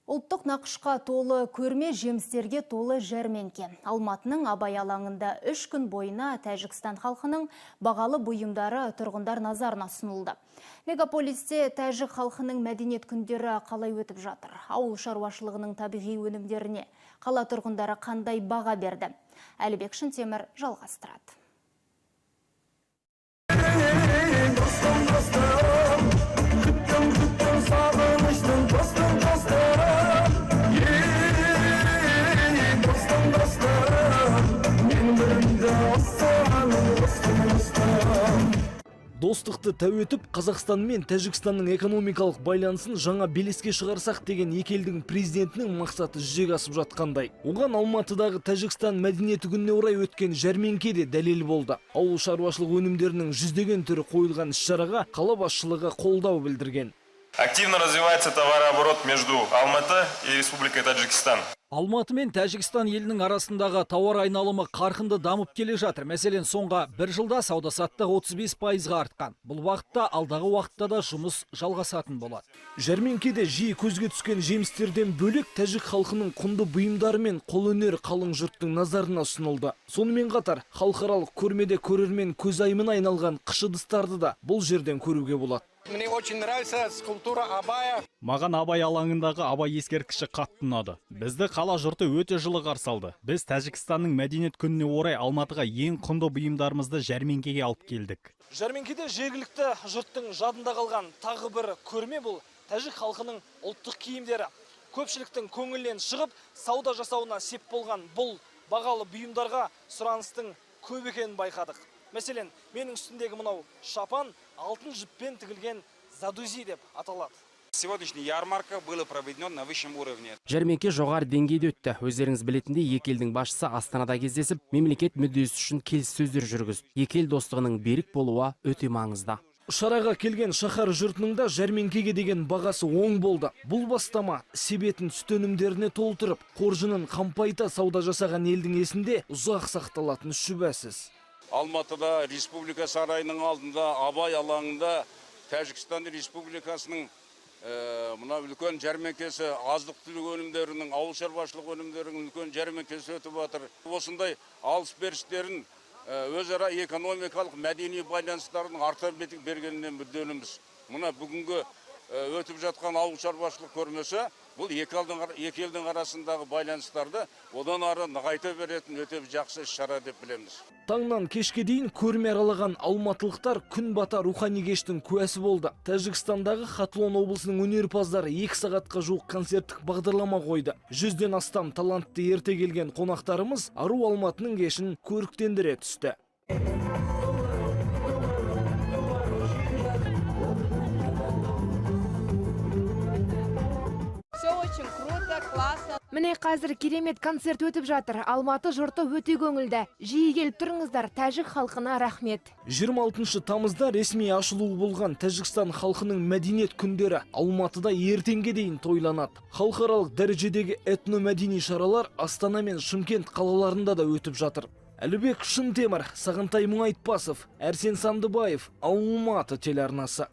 Ұлттық нақышқа толы көрме, жемістерге толы жәрменке. Алматының Абай алаңында 3 күн бойына Тәжікстан халқының бағалы бұйымдары тұрғындар назарына ұсынылды. Мегаполисте тәжік халқының мәдениет күндері қалай өтіп жатыр? Ауыл шаруашылығының табиғи өнімдеріне қала тұрғындары қандай баға берді? Әлібек Шынтемір жалғастырады. Достықты тәуетіп, Қазақстан мен Тәжікстанның экономикалық байланысын жаңа белеске шығарсақ деген екі елдің президентінің мақсаты жүзеге асып жатқандай. Оған Алматыдағы Тәжікстан мәдениеті күніне орай өткен жәрменке де дәлел болды. Ауыл шаруашылық өнімдерінің жүздеген түрі қойылған іс-шараға қала басшылығы қолдау білдірген. Активно развивается товарооборот между Алматы и Республикой Таджикистан. Алматы мен Тәжікстан елінің арасындағы тауар айналымы қарқынды дамып келе жатыр. Мәселен, соңғы бір жылда сауда-саттық 35%-ға артқан. Бұл уақытта алдағы уақытта да жұмыс жалғасатын болады. Жәрменкеде жиі көзге түскен жемістерден бөлек тәжік халқының құнды бұйымдары мен қолөнер қалың жұрттың назарына ұсынылды. Сонымен қатар, халықаралық көрмеде көрермен көзайымына айналған қыш ыдыстарды да бұл жерден көруге болады. Мне очень нравится скульптура Абая. Маған Абай алаңындағы Абай ескерткіші қатты ұнады. Бізді қала жұрты өте жылы қарсы алды. Біз Тәжікстанның мәдениет күніне орай Алматыға ең құнды бұйымдарымызды жәрменкеге алып келдік. Жәрменкеде жергілікті жұрттың жадында қалған тағы бір көрме бұл тәжік халқының ұлттық киімдері. Көпшіліктің көңілінен шығып, сауда жасауына сеп болған бұл бағалы бұйымдарға сұраныстың көп екенін байқадық. Мәселен, менің үстіндегі мынау шапан алтын жіппен тігілген задузи деп аталады. Сегодняшняя ярмарка была проведена на высшем уровне. Жәрменке жоғары деңгейде өтті. Өздеріңіз білетіндей, екі елдің басшысы Астанада кездесіп, мемлекет мүддесі үшін келіссөздер жүргізді. Екі ел достығының берік болуы өте маңызды. Шараға келген шаһар жұртының да жәрменкеге деген бағасы оң болды. Бұл бастама себетін сүт өнімдеріне толтырып, қоржынын қампайта сауда жасаған елдің есінде ұзақ сақталатын шүбәсіз. Алматыда республика сарайының алдында Абай алаңында Тәжікстан республикасының мына үлкен жәрменкесі, азық-түлік өнімдерінің, ауыл шаруашылық өнімдерінің үлкен жәрменкесі өтіп жатыр. Осындай алыс-берістерін өзара экономикалық мәдени байланыстардың арта бергеннен мүдделіміз. Мына бүгінгі өтіп жатқан ауыл шаруашылық көрмесі бұл екі елдің арасындағы байланыстарды одан ары нығайта беретін өте жақсы іс-шара деп білеміз. Таңнан кешке дейін көрме аралаған алматылықтар күн бата рухани кештің куәсі болды. Тәжікстандағы Хатлон облысының өнерпаздары 2 сағатқа жуық концерттік бағдарлама қойды. 100-ден астам талантты ерте келген қонақтарымыз ару Алматының кешін көріктендіре түсті. Міне қазір керемет концерт өтіп жатыр. Алматы жұрты өте көңілді. Жиі келіп тұрыңыздар, тәжік халқына рахмет. 26 тамызда ресми ашылуы болған Тәжікстан халқының мәдениет күндері Алматыда ертеңге дейін тойланады. Халықаралық дәрежедегі этномәдени шаралар Астана мен Шымкент қалаларында да өтіп жатыр. Әлібек Шынтемір, Сағынтай Мұңайтпасов, Әрсен Сандыбаев, Алматы телеарнасы.